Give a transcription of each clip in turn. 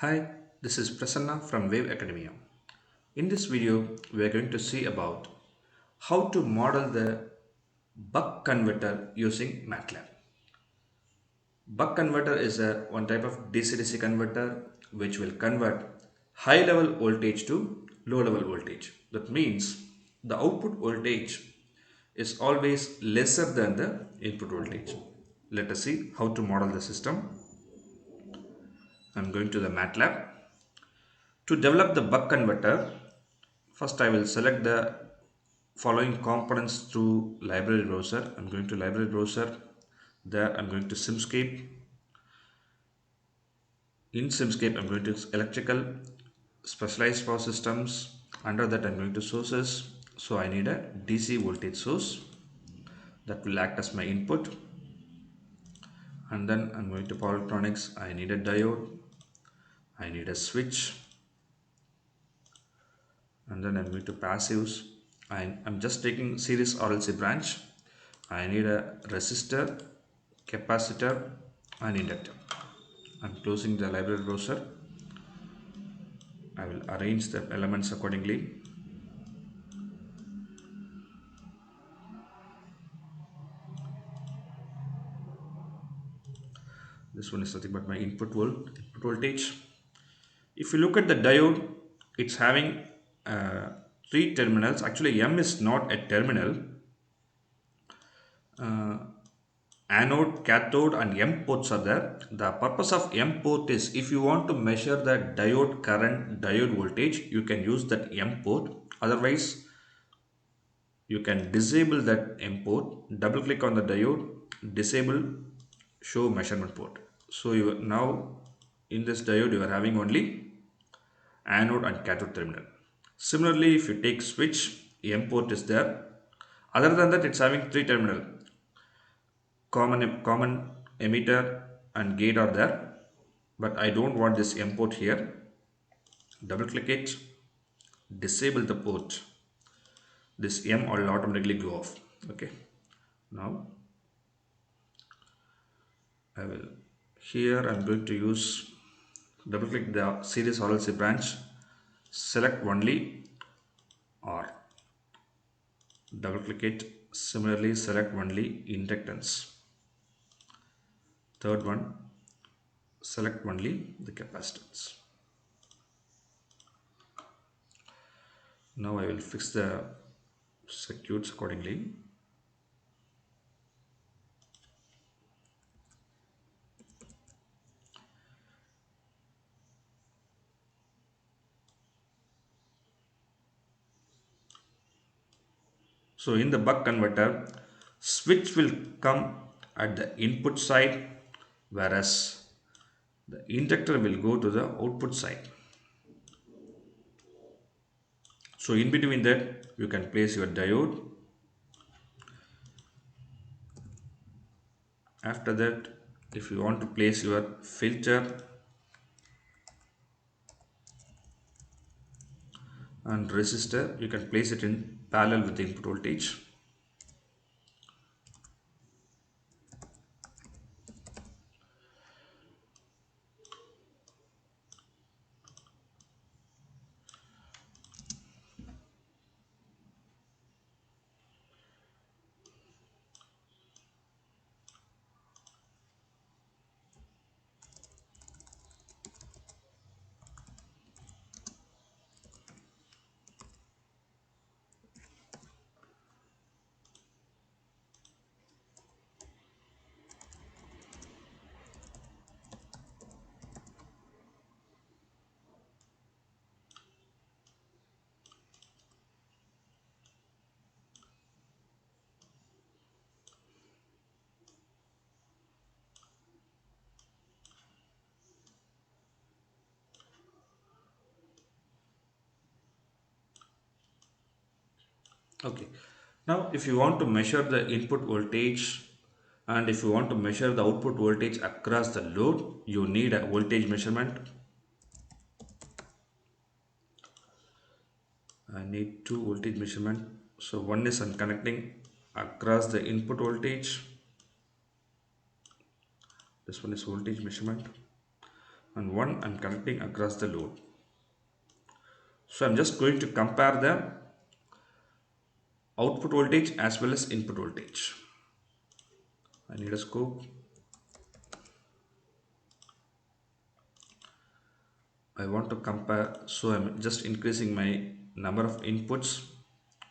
Hi, this is Prasanna from Wave Academia. In this video, we are going to see about how to model the buck converter using Matlab. Buck converter is a one type of DC-DC converter which will convert high level voltage to low level voltage. That means the output voltage is always lesser than the input voltage. Let us see how to model the system. I'm going to the Matlab. To develop the buck converter, first I will select the following components through library browser. I'm going to library browser. There I'm going to Simscape. In Simscape I'm going to electrical, specialized power systems. Under that I'm going to sources. So I need a DC voltage source that will act as my input. And then I'm going to power electronics. I need a diode. I need a switch. And then I'm going to passives. I'm just taking series RLC branch. I need a resistor, capacitor and inductor. I'm closing the library browser. I will arrange the elements accordingly. This one is nothing but my input voltage. If you look at the diode, it's having uh, three terminals. Actually, M is not a terminal. Anode, cathode and M ports are there. The purpose of M port is if you want to measure the diode current, diode voltage, you can use that M port. Otherwise, you can disable that M port, double click on the diode, disable show measurement port. So you now in this diode you are having only anode and cathode terminal. Similarly, if you take switch, M port is there. Other than that, it's having three terminal. Common emitter and gate are there, but I don't want this M port here. Double click it, disable the port. This M will automatically go off. Okay. Now I will here I'm going to use double click the series RLC branch, select only or double click it. Similarly, select only inductance. Third one, select only the capacitance. Now I will fix the circuits accordingly. So in the buck converter, switch will come at the input side, whereas the inductor will go to the output side. So in between that, you can place your diode. After that, if you want to place your filter and resistor, you can place it in parallel with the input voltage. Okay. Now, if you want to measure the input voltage and if you want to measure the output voltage across the load, you need a voltage measurement. I need two voltage measurement. So one is I'm connecting across the input voltage. This one is voltage measurement. and one I'm connecting across the load. So I'm just going to compare the output voltage as well as input voltage. I need a scope. I want to compare, so I'm just increasing my number of inputs.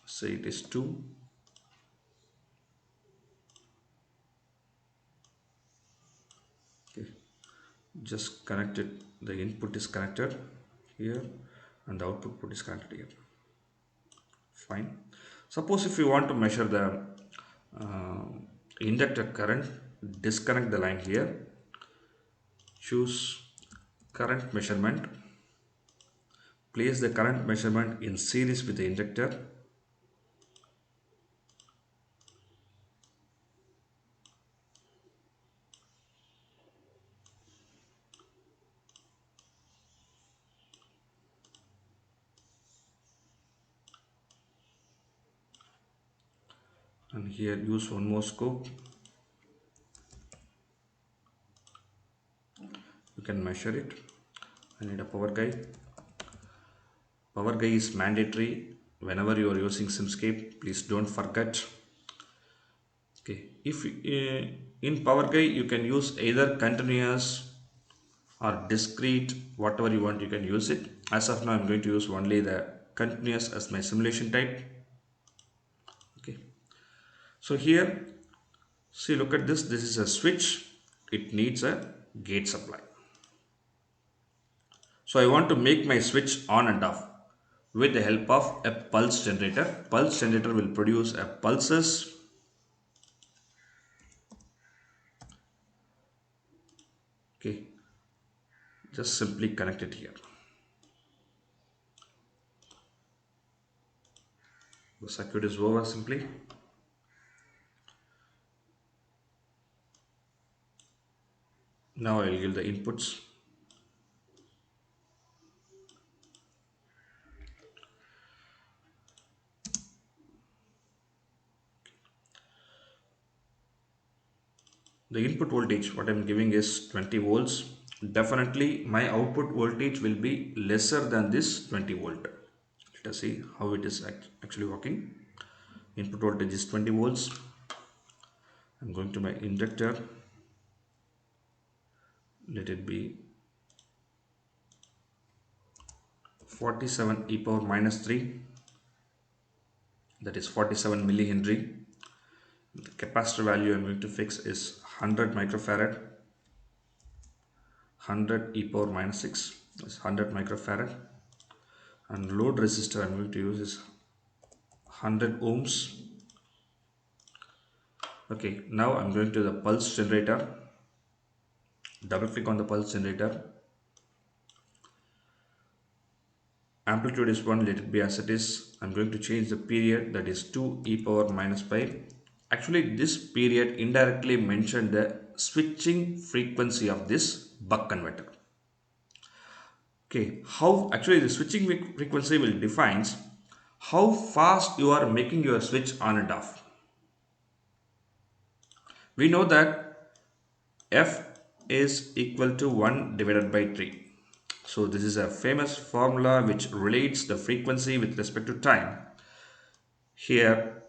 Say it is 2. Okay. Just connected, the input is connected here and the output put is connected here. Fine. Suppose if you want to measure the uh, inductor current, disconnect the line here, choose current measurement, place the current measurement in series with the inductor, and here use one more scope. You can measure it. I need a power guide. Power guide is mandatory whenever you are using Simscape. Please don't forget. Okay, if in power guide you can use either continuous or discrete, whatever you want you can use it. As of now I'm going to use only the continuous as my simulation type. Okay, so here, see, look at this. This is a switch. It needs a gate supply. So I want to make my switch on and off with the help of a pulse generator. Pulse generator will produce a pulses. Okay, just simply connect it here. The circuit is over simply. Now I will give the inputs. The input voltage what I'm giving is 20 volts. Definitely my output voltage will be lesser than this 20 volt. Let us see how it is actually working. Input voltage is 20 volts. I'm going to my inductor. Let it be 47 e power minus 3, that is 47 millihenry. The capacitor value I'm going to fix is 100 microfarad. 100 e power minus 6 is 100 microfarad, and load resistor I'm going to use is 100 ohms. Okay, now I'm going to the pulse generator. Double click on the pulse generator. Amplitude is 1, let it be as it is. I'm going to change the period, that is 2 e power minus 5. Actually this period indirectly mentioned the switching frequency of this buck converter. Okay, how actually the switching frequency will defines how fast you are making your switch on and off. We know that F is equal to 1 divided by 3. So this is a famous formula which relates the frequency with respect to time. Here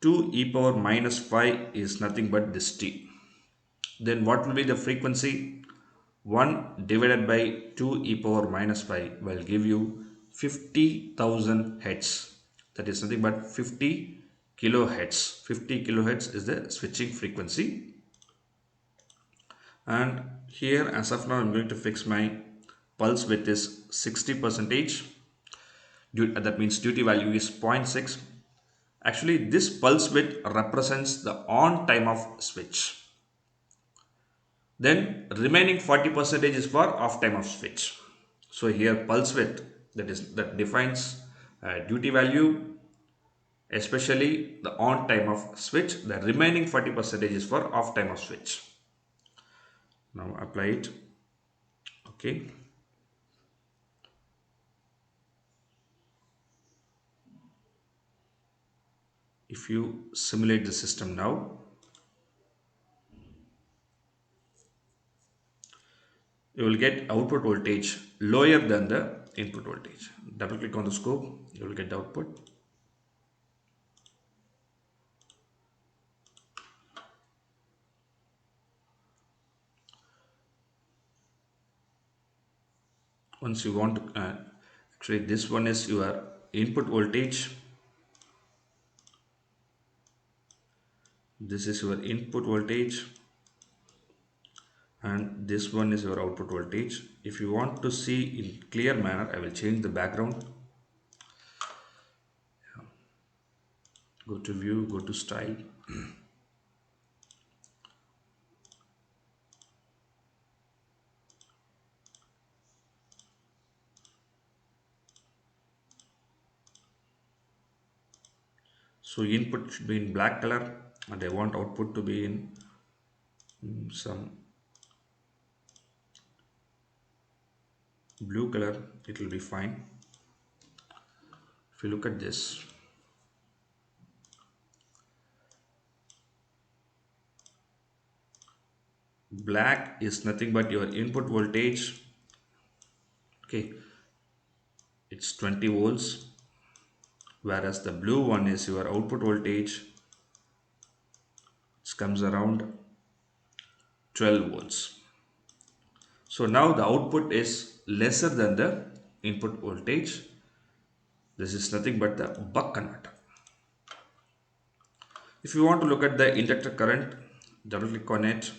2 e power minus 5 is nothing but this t. Then what will be the frequency? 1 divided by 2 e power minus 5 will give you 50,000 hertz. That is nothing but 50 kilohertz. 50 kilohertz is the switching frequency. And here as of now I'm going to fix my pulse width is 60 percentage. That means duty value is 0.6. Actually this pulse width represents the on time of switch. Then remaining 40 percentage is for off time of switch. So here pulse width, that defines duty value, especially the on time of switch. The remaining 40 percentage is for off time of switch. Now apply it. Okay. If you simulate the system now, you will get output voltage lower than the input voltage. Double click on the scope, you will get the output. Once you want to actually this one is your input voltage, this is your input voltage, and this one is your output voltage. If you want to see in clear manner, I will change the background. Go to view, go to style. So input should be in black color, and I want output to be in some blue color. It will be fine. If you look at this, black is nothing but your input voltage. Okay, it's 20 volts, whereas the blue one is your output voltage. It comes around 12 volts. So now the output is lesser than the input voltage. This is nothing but the buck converter. If you want to look at the inductor current, double click on it.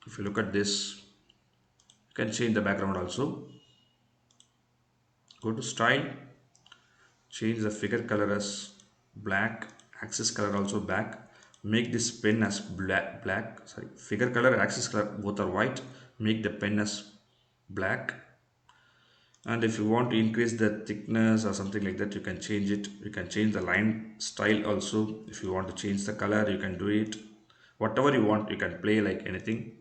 If you look at this, you can change the background also. Go to style, change the figure color as black, axis color also black. Make this pen as figure color and axis color both are white. Make the pen as black. And if you want to increase the thickness or something like that, you can change it. You can change the line style also. If you want to change the color, you can do it. Whatever you want, you can play like anything.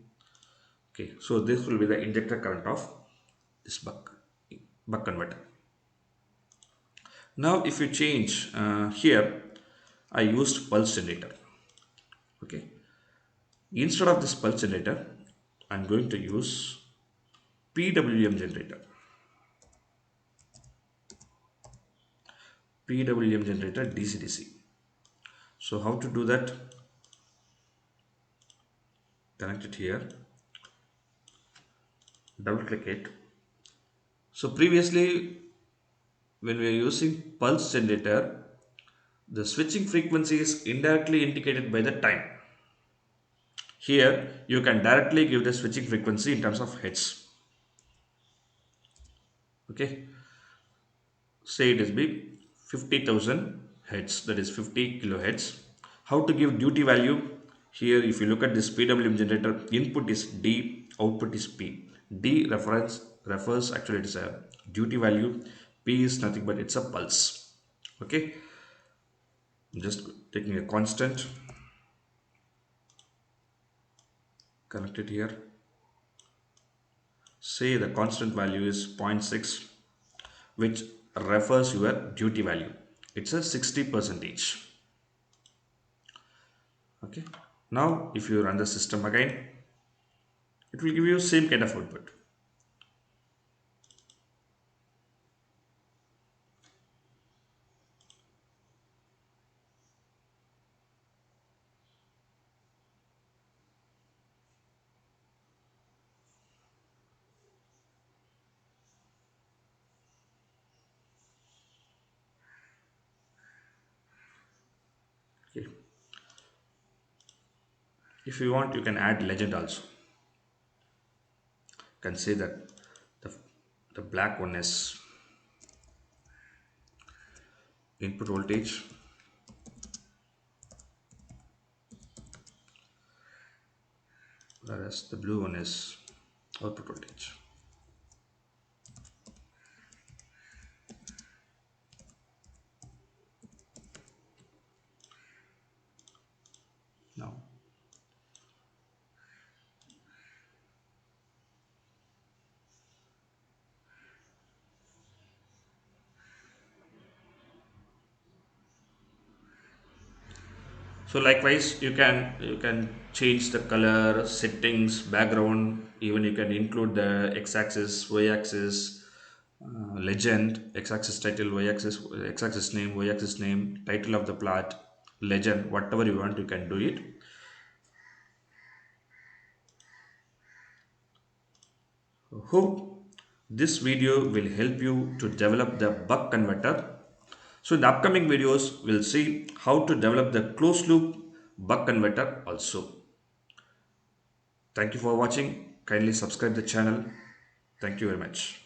Okay, so this will be the injector current of this buck converter. Now if you change here, I used pulse generator. Okay, instead of this pulse generator, I'm going to use PWM generator. PWM generator DC-DC. So how to do that? Connect it here, double click it. So previously when we are using pulse generator, the switching frequency is indirectly indicated by the time. Here you can directly give the switching frequency in terms of hertz. Okay, say it is be 50,000 hertz, that is 50 kilohertz. How to give duty value? Here if you look at this PWM generator, input is D, output is P. D refers actually it is a duty value. P is nothing but it's a pulse. Okay, I'm just taking a constant, connect it here. Say the constant value is 0.6, which refers your duty value. It's a 60%. Okay, now if you run the system again, it will give you same kind of output. Okay, if you want, you can add legend also. You can say that the, the black one is input voltage, whereas the blue one is output voltage. Now so likewise you can change the color, settings, background, Even you can include the x-axis, y-axis, legend, x-axis title, x-axis name, y-axis name, title of the plot, legend, whatever you want, you can do it. Hope this video will help you to develop the buck converter. So in the upcoming videos, we'll see how to develop the closed loop buck converter also. Thank you for watching. Kindly subscribe the channel. Thank you very much.